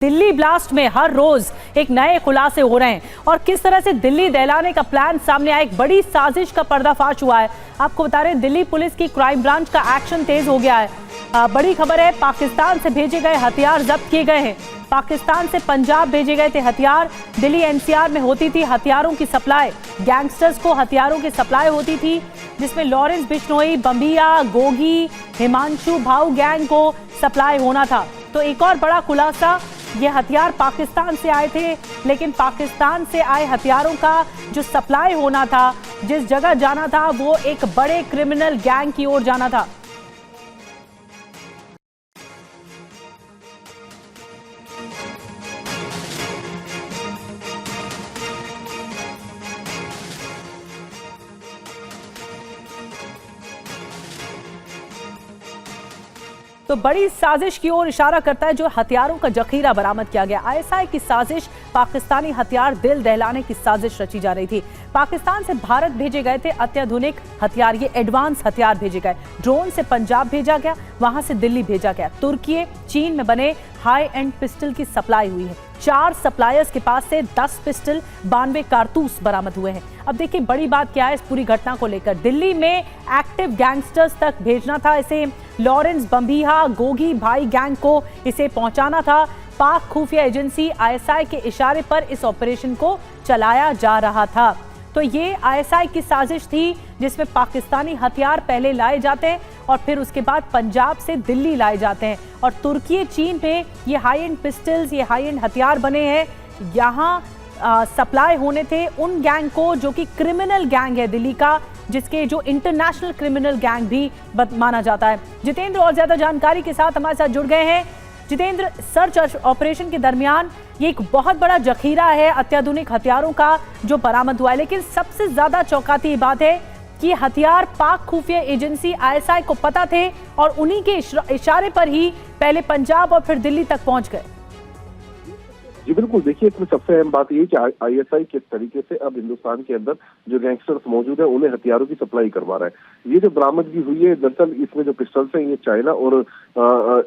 Delhi blast में हर रोज एक नए खुलासे हो रहे हैं और किस तरह से दिल्ली दहलाने का प्लान सामने आया। एक बड़ी साजिश का पर्दाफाश हुआ है। आपको बता रहे हैं दिल्ली पुलिस की क्राइम ब्रांच का एक्शन तेज हो गया है। बड़ी खबर है, पाकिस्तान से भेजे गए हथियार जब्त किए गए हैं। पाकिस्तान से पंजाब भेजे गए थे हथियार। दिल्ली एनसीआर में होती थी हथियारों की सप्लाई। गैंगस्टर्स को हथियारों की सप्लाई होती थी, जिसमें लॉरेंस बिश्नोई, बम्बिया, गोगी, हिमांशु भाऊ गैंग को सप्लाई होना था। तो एक और बड़ा खुलासा, ये हथियार पाकिस्तान से आए थे, लेकिन पाकिस्तान से आए हथियारों का जो सप्लाई होना था, जिस जगह जाना था, वो एक बड़े क्रिमिनल गैंग की ओर जाना था। तो बड़ी साजिश की ओर इशारा करता है जो हथियारों का जखीरा बरामद किया गया। आईएसआई की साजिश, पाकिस्तानी हथियार दिल दहलाने की साजिश रची जा रही थी। पाकिस्तान से भारत भेजे गए थे अत्याधुनिक हथियार, ये एडवांस हथियार भेजे गए। ड्रोन से पंजाब भेजा गया, वहां से दिल्ली भेजा गया। तुर्की, चीन में बने हाई एंड पिस्टल की सप्लाई हुई है। 4 सप्लायर्स के पास से 10 पिस्टल, 92 कारतूस बरामद हुए हैं। अब देखिए बड़ी बात क्या है इस पूरी घटना को लेकर। दिल्ली में एक्टिव गैंगस्टर्स तक भेजना था इसे। लॉरेंस, बम्बिया, गोगी भाई गैंग को इसे पहुंचाना था। पाक खुफिया एजेंसी आईएसआई के इशारे पर इस ऑपरेशन को चलाया जा रहा था। तो ये आईएसआई की साजिश थी, जिसमें पाकिस्तानी हथियार पहले लाए जाते हैं और फिर उसके बाद पंजाब से दिल्ली लाए जाते हैं। और तुर्की, चीन पे ये हाई एंड पिस्टल्स, ये हाई एंड हथियार बने हैं। यहाँ सप्लाई होने थे उन गैंग को जो कि क्रिमिनल गैंग है दिल्ली का, जिसके जो इंटरनेशनल क्रिमिनल गैंग भी माना जाता है। जितेंद्र और ज्यादा जानकारी के साथ हमारे साथ जुड़ गए हैं। जितेंद्र, सर्च ऑपरेशन के दरमियान ये एक बहुत बड़ा जखीरा है अत्याधुनिक हथियारों का जो बरामद हुआ है, लेकिन सबसे ज्यादा चौंकाती बात है कि हथियार पाक खुफिया एजेंसी आईएसआई को पता थे और उन्हीं के इशारे पर ही पहले पंजाब और फिर दिल्ली तक पहुंच गए। जी बिल्कुल, देखिए इसमें सबसे अहम बात ये कि आईएसआई किस तरीके से अब हिंदुस्तान के अंदर जो गैंगस्टर्स मौजूद है उन्हें हथियारों की सप्लाई करवा रहा है। ये जो बरामदगी हुई है, दरअसल इसमें जो पिस्टल्स हैं ये चाइना और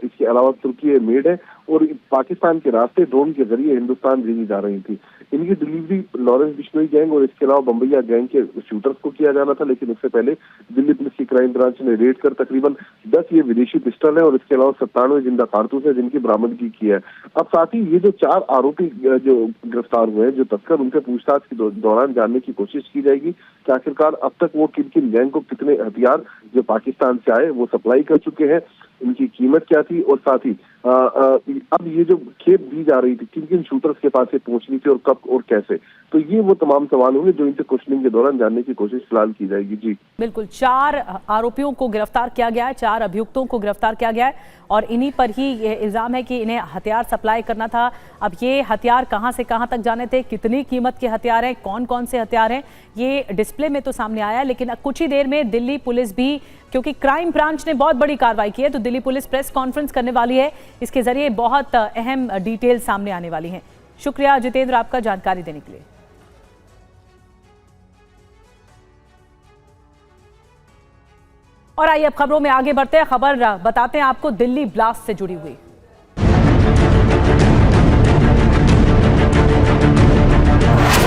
इसके अलावा तुर्की मेड है और पाकिस्तान के रास्ते ड्रोन के जरिए हिंदुस्तान भेजी जा रही थी। इनकी डिलीवरी लॉरेंस बिश्नोई गैंग और इसके अलावा बम्बिया गैंग के शूटर्स को किया जाना था, लेकिन उससे पहले दिल्ली पुलिस की क्राइम ब्रांच ने रेड कर तकरीबन 10 ये विदेशी पिस्टल है और इसके अलावा 97 जिंदा कारतूस है जिनकी बरामदगी की है। अब साथ ही ये जो 4 आरोपी जो गिरफ्तार हुए हैं, जो तस्कर, उनसे पूछताछ के दौरान जानने की कोशिश की जाएगी कि आखिरकार अब तक वो किन किन गैंग को कितने हथियार जो पाकिस्तान से आए वो सप्लाई कर चुके हैं, इनकी कीमत क्या थी और साथ ही अब ये जो खेप दी जा रही थी किन किन शूटर्स के पास से पहुंचनी थी और कब और कैसे। तो ये वो तमाम सवाल होंगे जो इनसे क्वेश्चनिंग के दौरान जानने की कोशिश फिलहाल की जाएगी। जी बिल्कुल, 4 आरोपियों को गिरफ्तार किया गया है, 4 अभियुक्तों को गिरफ्तार किया गया है और इन्हीं पर ही ये इल्जाम है कि इन्हें हथियार सप्लाई करना था। अब ये हथियार कहां से कहां तक जाने थे, कितनी कीमत के हथियार हैं, कौन कौन से हथियार हैं, ये डिस्प्ले में तो सामने आया है। लेकिन कुछ ही देर में दिल्ली पुलिस भी, क्योंकि क्राइम ब्रांच ने बहुत बड़ी कार्रवाई की है, तो दिल्ली पुलिस प्रेस कॉन्फ्रेंस करने वाली है। इसके जरिए बहुत अहम डिटेल सामने आने वाली हैं। शुक्रिया जितेंद्र आपका जानकारी देने के लिए। और आइए अब खबरों में आगे बढ़ते हैं। खबर बताते हैं आपको दिल्ली ब्लास्ट से जुड़ी हुई।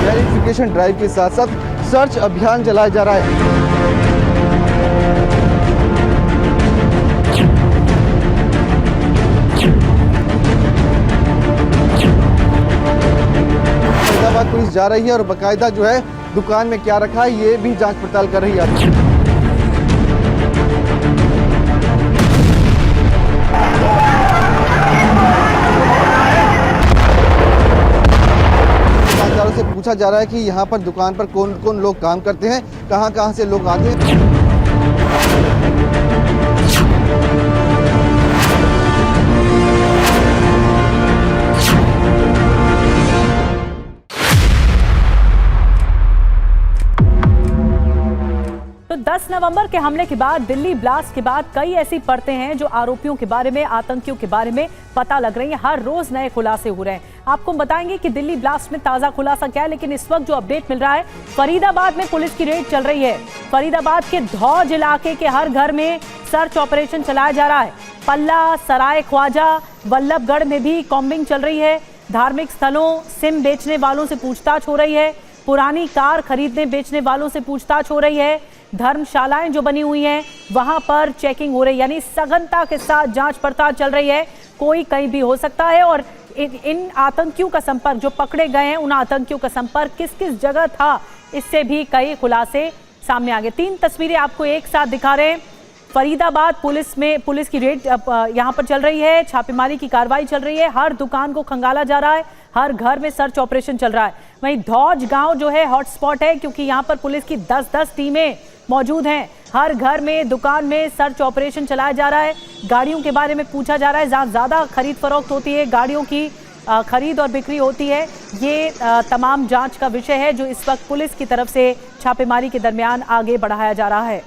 वेरिफिकेशन ड्राइव के साथ साथ सर्च अभियान चलाया जा रहा है। फरीदाबाद पुलिस जा रही है और बाकायदा जो है दुकान में क्या रखा है ये भी जांच पड़ताल कर रही है। से पूछा जा रहा है कि यहाँ पर दुकान पर कौन कौन लोग काम करते हैं, कहाँ से लोग आते हैं। तो 10 नवंबर के हमले के बाद, दिल्ली ब्लास्ट के बाद कई ऐसी परतें हैं जो आरोपियों के बारे में, आतंकियों के बारे में पता लग रही है। हर रोज नए खुलासे हो रहे हैं। आपको बताएंगे कि दिल्ली ब्लास्ट में ताजा खुलासा क्या है, लेकिन इस वक्त जो अपडेट मिल रहा है, फरीदाबाद में पुलिस की रेड चल रही है। फरीदाबाद के धौज इलाके के हर घर में सर्च ऑपरेशन चलाया जा रहा है। पल्ला, सराय ख्वाजा, वल्लभगढ़ में भी कॉम्बिंग चल रही है। धार्मिक स्थलों सिम बेचने वालों से पूछताछ हो रही है। पुरानी कार खरीदने बेचने वालों से पूछताछ हो रही है। धर्मशालाएं जो बनी हुई हैं वहां पर चेकिंग हो रही है, यानी सघनता के साथ जांच पड़ताल चल रही है। कोई कहीं भी हो सकता है और इन आतंकियों का संपर्क जो पकड़े गए हैं, उन आतंकियों का संपर्क किस किस जगह था, इससे भी कई खुलासे सामने आ गए। 3 तस्वीरें आपको एक साथ दिखा रहे हैं। फरीदाबाद पुलिस की रेड यहां पर चल रही है, छापेमारी की कार्रवाई चल रही है। हर दुकान को खंगाला जा रहा है, हर घर में सर्च ऑपरेशन चल रहा है। वहीं धौज गांव जो है हॉटस्पॉट है, क्योंकि यहां पर पुलिस की 10-10 टीमें मौजूद हैं। हर घर में, दुकान में सर्च ऑपरेशन चलाया जा रहा है। गाड़ियों के बारे में पूछा जा रहा है, जहां ज्यादा खरीद फरोख्त होती है, गाड़ियों की खरीद और बिक्री होती है, ये तमाम जांच का विषय है जो इस वक्त पुलिस की तरफ से छापेमारी के दरमियान आगे बढ़ाया जा रहा है।